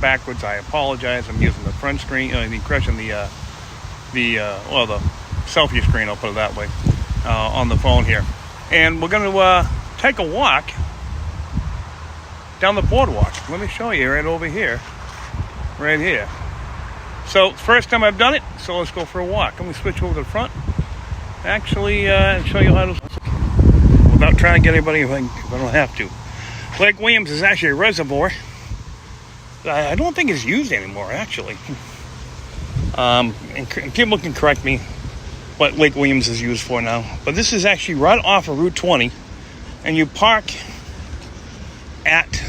backwards. I apologize. I'm using the front screen, crushing the selfie screen, I'll put it that way, on the phone here. And we're going to take a walk down the boardwalk. Let me show you right over here. Right here. So, first time I've done it, so let's go for a walk. Let me switch over to the front. Actually, show you how to, without trying to get anybody, if I don't have to. Lake Williams is actually a reservoir. I don't think it's used anymore, actually. And people can correct me what Lake Williams is used for now. But this is actually right off of Route 20. And you park at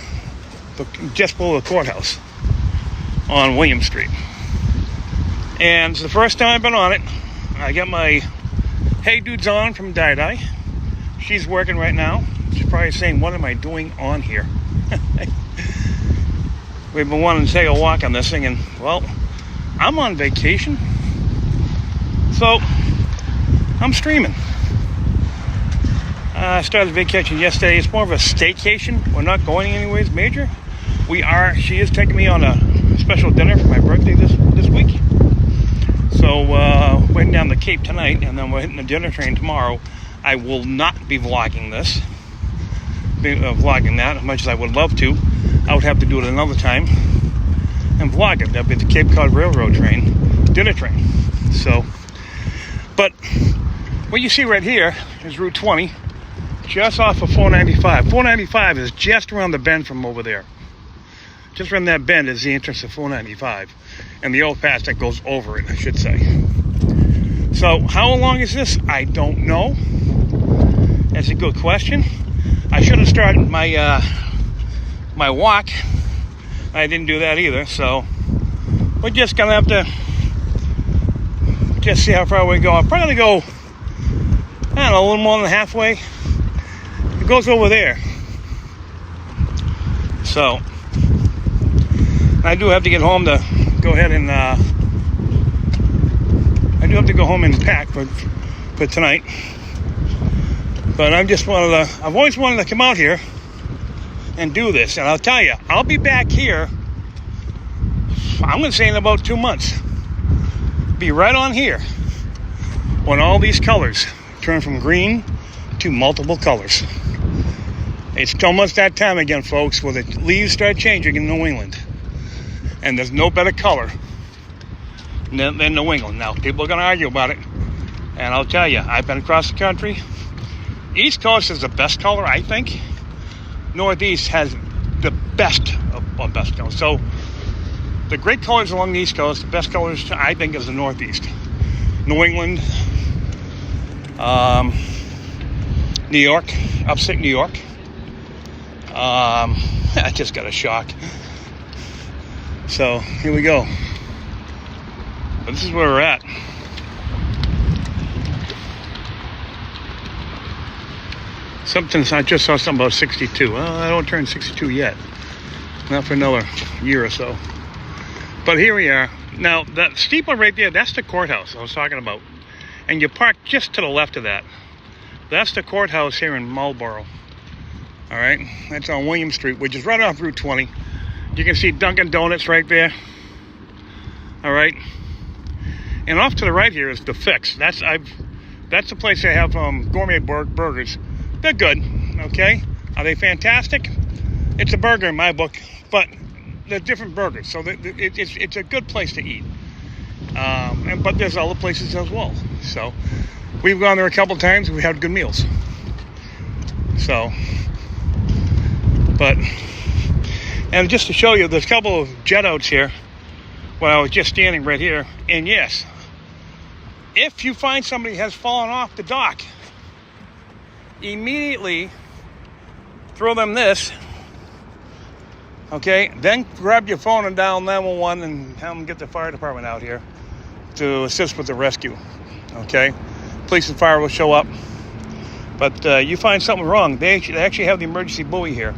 just below the courthouse on William Street. And it's the first time I've been on it. I got my Hey Dudes on from Dai. She's working right now. She's probably saying, what am I doing on here? We've been wanting to take a walk on this thing, and, well, I'm on vacation. So, I'm streaming. I started vacation yesterday. It's more of a staycation. We're not going anyways major. She is taking me on a special dinner for my birthday this week. So, we're down the Cape tonight, and then we're hitting the dinner train tomorrow. I will not be vlogging this. Vlogging that as much as I would love to. I would have to do it another time and vlog it. That'd be the Cape Cod Railroad train, dinner train. So, but what you see right here is Route 20, just off of 495. 495 is just around the bend from over there. Just around that bend is the entrance to 495, and the overpass that goes over it, I should say. So, how long is this? I don't know. That's a good question. I should have started my walk. I didn't do that either, so we're just gonna have to just see how far we go. I'm probably gonna go, I don't know, a little more than halfway. It goes over there. So I do have to get home to go ahead and I do have to go home and pack for tonight. But I've always wanted to come out here and do this. And I'll tell you, I'll be back here, I'm going to say in about 2 months. Be right on here when all these colors turn from green to multiple colors. It's almost that time again, folks, where the leaves start changing in New England. And there's no better color than New England. Now, people are going to argue about it. And I'll tell you, I've been across the country. East Coast is the best color, I think. Northeast has the best of best colors. So, the great colors along the East Coast, the best colors, I think, is the Northeast. New England, New York, upstate New York. I just got a shock. So, here we go. But this is where we're at. I just saw something about 62. Well, I don't turn 62 yet. Not for another year or so. But here we are. Now, that steeple right there, that's the courthouse I was talking about. And you park just to the left of that. That's the courthouse here in Marlborough. All right? That's on William Street, which is right off Route 20. You can see Dunkin' Donuts right there. All right? And off to the right here is the Fix. That's the place they have gourmet burgers. They're good, okay? Are they fantastic? It's a burger in my book, but they're different burgers, so it's a good place to eat. But there's other places as well. So we've gone there a couple times. We had good meals. So, and just to show you, there's a couple of jet outs here. Well, I was just standing right here, and yes, if you find somebody has fallen off the dock, immediately throw them this, okay? Then grab your phone and dial 911 and have them get the fire department out here to assist with the rescue, okay? Police and fire will show up. But you find something wrong, they actually have the emergency buoy here,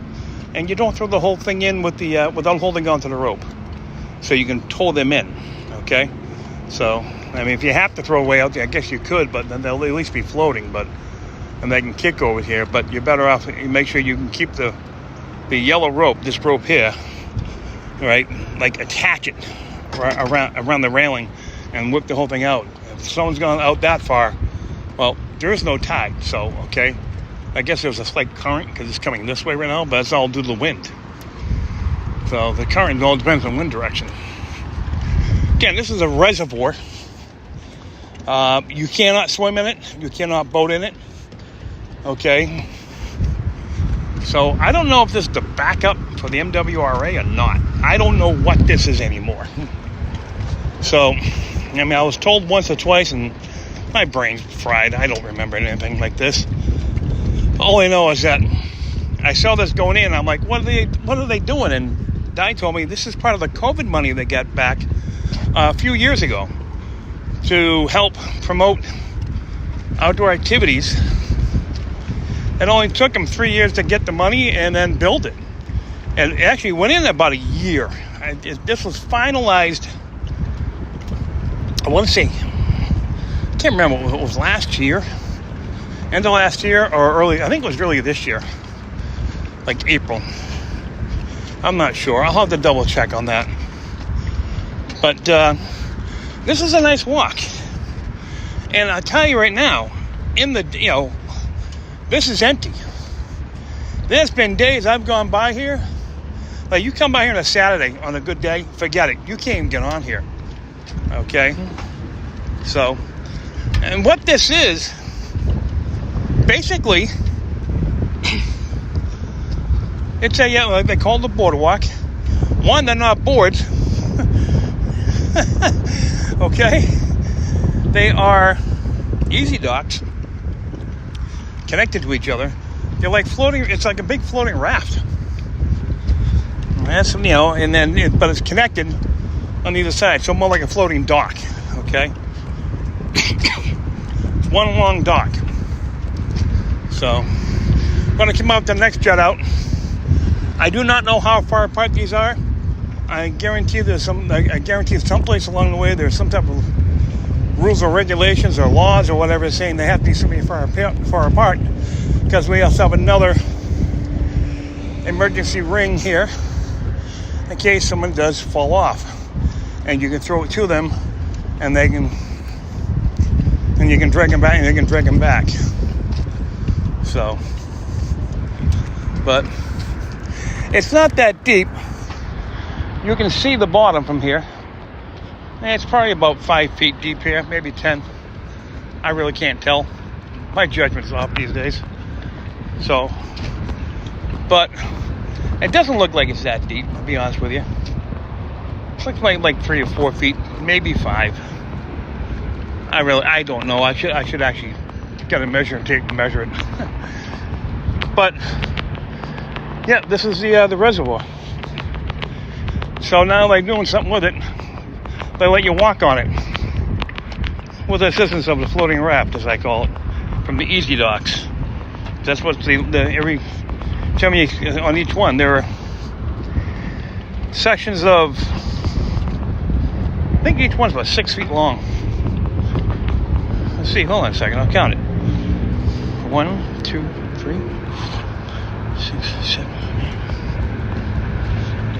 and you don't throw the whole thing in with the without holding onto the rope, so you can tow them in, okay? So, I mean, if you have to throw away out there, I guess you could, but then they'll at least be floating, and they can kick over here. But you're better off, you make sure you can keep the yellow rope, this rope here, right? Like attach it around the railing and whip the whole thing out. If someone's gone out that far, well, there is no tide, so, okay. I guess there's a slight current because it's coming this way right now, but it's all due to the wind. So the current all depends on wind direction. Again, this is a reservoir. You cannot swim in it. You cannot boat in it. Okay. So I don't know if this is the backup for the MWRA or not. I don't know what this is anymore. So, I mean, I was told once or twice, and my brain's fried. I don't remember anything like this. All I know is that I saw this going in. I'm like, what are they doing? And Di told me this is part of the COVID money they got back a few years ago to help promote outdoor activities. It only took them 3 years to get the money and then build it. And it actually went in about a year. This was finalized, I want to say, I can't remember if it was last year, end of last year, or early, I think it was early this year, like April. I'm not sure. I'll have to double check on that. But this is a nice walk. And I'll tell you right now, this is empty. There's been days I've gone by here. Like, you come by here on a Saturday on a good day, forget it. You can't even get on here. Okay? So, and what this is, basically, it's like they call it the Boardwalk. One, they're not boards. Okay? They are easy docks connected to each other. They're like floating, it's like a big floating raft. That's, and then, but it's connected on either side, so more like a floating dock, okay? It's one long dock. So, I'm going to come out the next jet out. I do not know how far apart these are. I guarantee someplace along the way there's some type of rules or regulations or laws or whatever saying they have to be so far apart, because we also have another emergency ring here in case someone does fall off, and you can throw it to them, and you can drag them back, and they can drag them back. So, but it's not that deep. You can see the bottom from here. And it's probably about 5 feet deep here, maybe 10. I really can't tell. My judgment's off these days. So, but it doesn't look like it's that deep, to be honest with you. It looks like 3 or 4 feet, maybe 5. I don't know. I should actually get a measure and measure it. But yeah, this is the reservoir. So now they're doing something with it. They let you walk on it with the assistance of the floating raft, as I call it, from the easy docks. That's what every time on each one there are sections of, I think each one's about 6 feet long. Let's see, hold on a second, I'll count it. 1, 2, 3, 6, 7.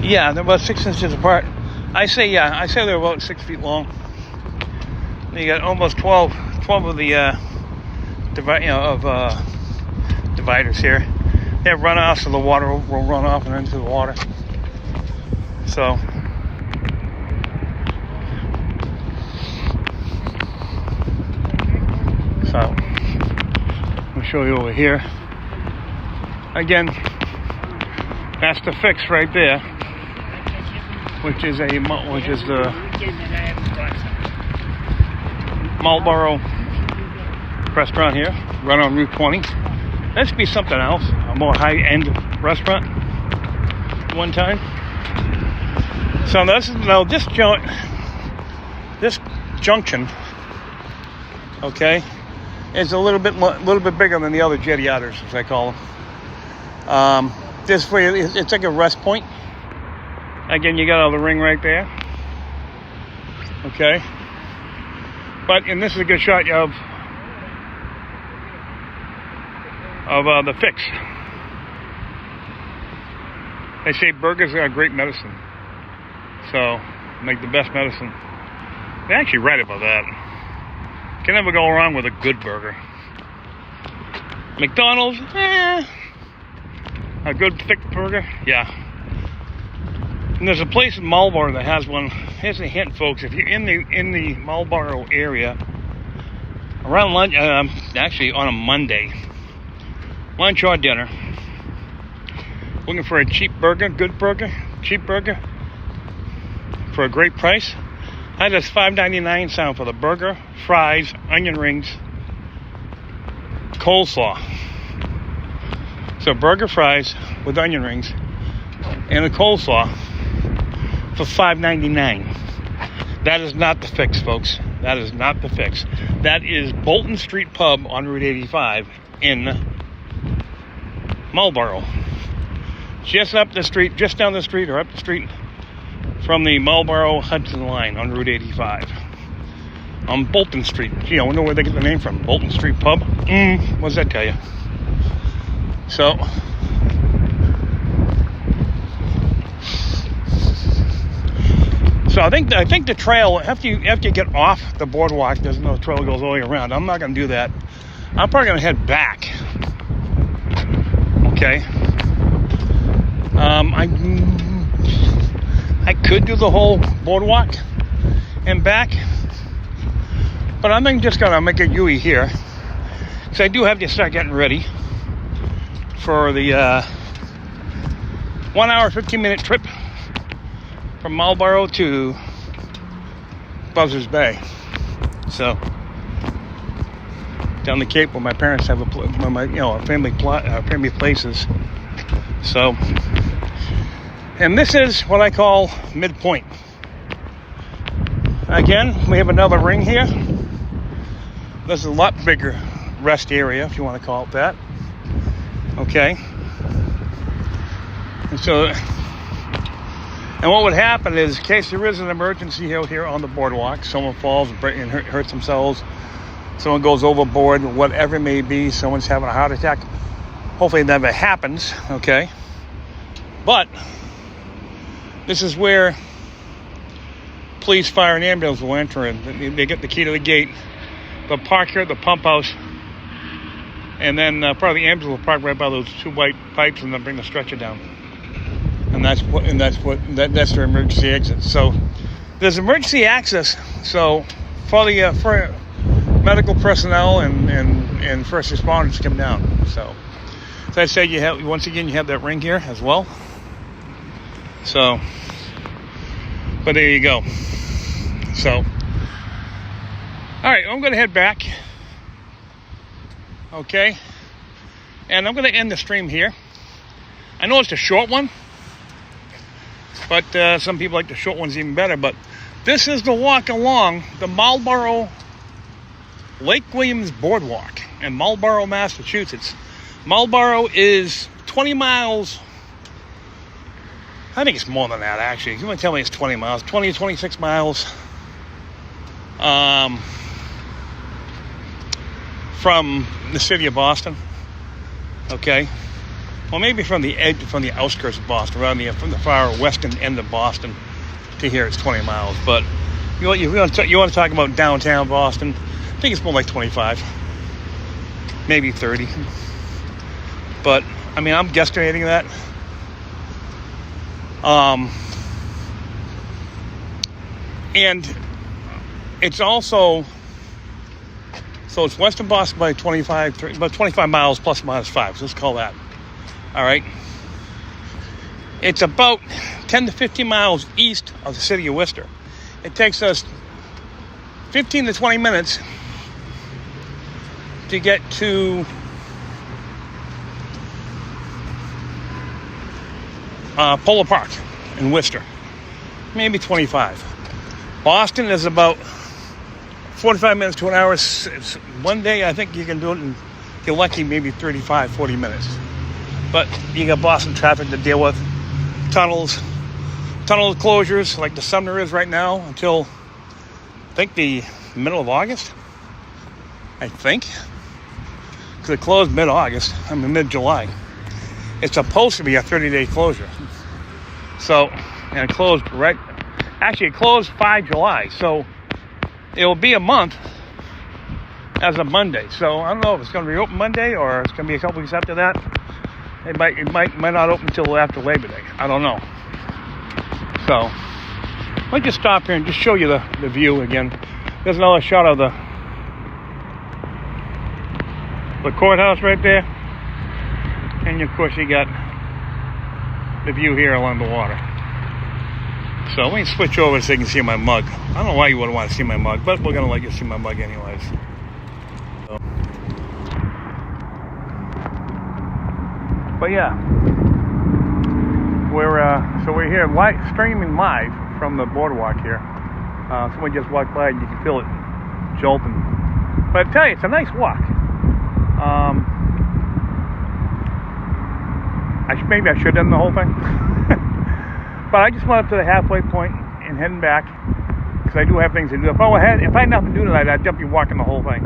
Yeah, they're about 6 inches apart. I say they're about 6 feet long. You got almost 12 of the dividers here. They have runoffs, so the water will run off and into the water. So, I'll show you over here. Again, that's the fix right there, which is the Marlborough restaurant here, right on Route 20. That should be something else, a more high-end restaurant one time. So this junction, okay, is a little bit bigger than the other jetty outers, as I call them. This way, it's like a rest point. Again, you got all the ring right there. Okay. And this is a good shot of the fix. They say burgers are great medicine. So, make the best medicine. They're actually right about that. Can never go wrong with a good burger. McDonald's, a good thick burger, yeah. And there's a place in Marlborough that has one. Here's a hint, folks. If you're in the Marlborough area, around lunch, actually on a Monday, lunch or dinner, looking for a cheap burger, good burger, cheap burger, for a great price. How does $5.99 sound for the burger, fries, onion rings, coleslaw? So burger, fries with onion rings and a coleslaw for $5.99. That is not the fix, folks. That is not the fix. That is Bolton Street Pub on Route 85 in Marlborough. Just down the street or up the street from the Marlborough Hudson line on Route 85. On Bolton Street. Gee, I wonder where they get the name from. Bolton Street Pub? What does that tell you? So, I think the trail, after you get off the boardwalk, there's no trail that goes all the way around. I'm not going to do that. I'm probably going to head back. Okay. I could do the whole boardwalk and back, but I'm just going to make a U-turn here. So I do have to start getting ready for the 1 hour, 15-minute trip from Marlborough to Buzzards Bay. So down the Cape where my parents have family places. So, and this is what I call midpoint. Again, we have another ring here. This is a lot bigger rest area, if you want to call it that. Okay. And so, and what would happen is, in case there is an emergency out here on the boardwalk, someone falls and hurts themselves, someone goes overboard, whatever it may be, someone's having a heart attack. Hopefully it never happens, okay? But this is where police, fire, and ambulance will enter in. They get the key to the gate. They'll park here at the pump house, and then probably the ambulance will park right by those two white pipes, and then bring the stretcher down. And that's their emergency exit. So there's emergency access. So for medical personnel and first responders to come down. So as I said, you have that ring here as well. So, but there you go. So, all right, I'm going to head back. Okay, and I'm going to end the stream here. I know it's a short one, but some people like the short ones even better. But this is the walk along the Marlborough Lake Williams Boardwalk in Marlborough, Massachusetts. Marlborough is 20 miles. I think it's more than that, actually. If you want to tell me it's 20 miles, 20 to 26 miles from the city of Boston. Okay. Well, maybe from the outskirts of Boston, from the far western end of Boston to here, it's 20 miles. But you want to talk about downtown Boston, I think it's more like 25, maybe 30. But I mean, I'm guesstimating that. And it's also, so it's western Boston by about 25 miles plus or minus 5. So let's call that. All right. It's about 10 to 15 miles east of the city of Worcester. It takes us 15 to 20 minutes to get to Polo Park in Worcester. Maybe 25. Boston is about 45 minutes to an hour. One day I think you can do it in, if you're lucky, maybe 35, 40 minutes. But you got Boston traffic to deal with. Tunnel closures like the Sumner is right now until I think the middle of August. I think. Because it closed mid-August. I mean mid-July. It's supposed to be a 30-day closure. So, and it closed right Actually, it closed 5 July, so it will be a month as of Monday. So I don't know if it's going to reopen Monday or it's going to be a couple weeks after that. It might not open until after Labor Day. I don't know. So let me just stop here and just show you the view again. There's another shot of the courthouse right there, and of course you got the view here along the water. So let me switch over so you can see my mug. I don't know why you wouldn't want to see my mug, but we're gonna let you see my mug anyways. So. But yeah, we're here streaming live from the boardwalk here. Someone just walked by and you can feel it jolting. But I tell you, it's a nice walk. Maybe I should have done the whole thing. But I just went up to the halfway point and heading back because I do have things to do. If I had nothing to do tonight, I'd jump you walking the whole thing,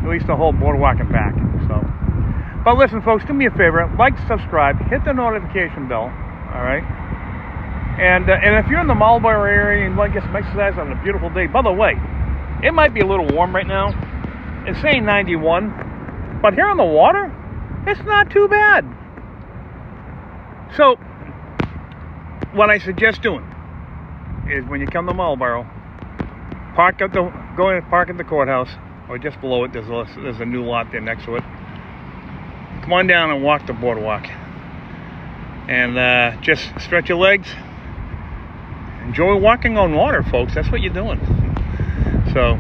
at least the whole boardwalk and back. So, but listen, folks, do me a favor: like, subscribe, hit the notification bell. All right. And if you're in the Marlborough area and want to get some exercise on a beautiful day, by the way, it might be a little warm right now. It's saying 91, but here on the water, it's not too bad. So, what I suggest doing is when you come to Marlborough, go in and park at the courthouse, or just below it. There's a new lot there next to it. Come on down and walk the boardwalk, and just stretch your legs. Enjoy walking on water, folks. That's what you're doing. So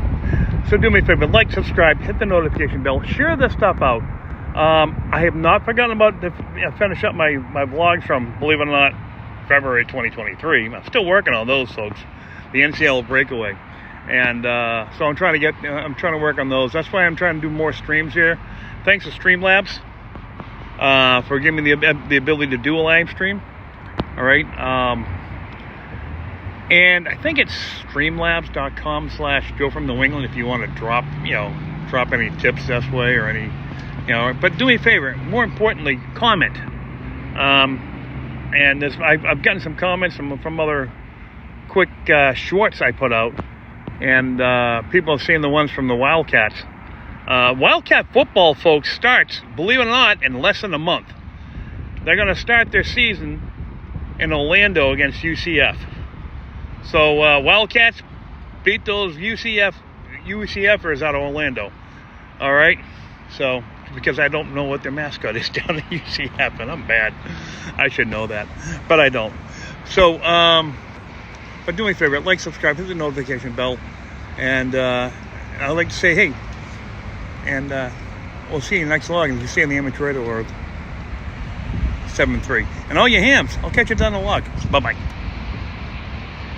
do me a favor, like, subscribe, hit the notification bell, share this stuff out. I have not forgotten about to finish up my vlogs from, believe it or not, February 2023. I'm still working on those, folks. The NCL breakaway, and so I'm trying to work on those. That's why I'm trying to do more streams here. Thanks to Streamlabs for giving me the ability to do a live stream. All right. And I think it's streamlabs.com/Joe from New England if you want to drop any tips this way or any, but do me a favor, more importantly, comment. And I've gotten some comments from other quick shorts I put out, and people have seen the ones from the Wildcats. Wildcat football, folks, starts, believe it or not, in less than a month. They're going to start their season in Orlando against UCF. So Wildcats beat those UCFers out of Orlando. All right. So because I don't know what their mascot is down at UCF, and I'm bad. I should know that, but I don't. So, but do me a favor, like, subscribe, hit the notification bell, and I'd like to say hey, and we'll see you next log. And you see in the amateur radio world 7-3, and all your hams. I'll catch you down the log. Bye bye.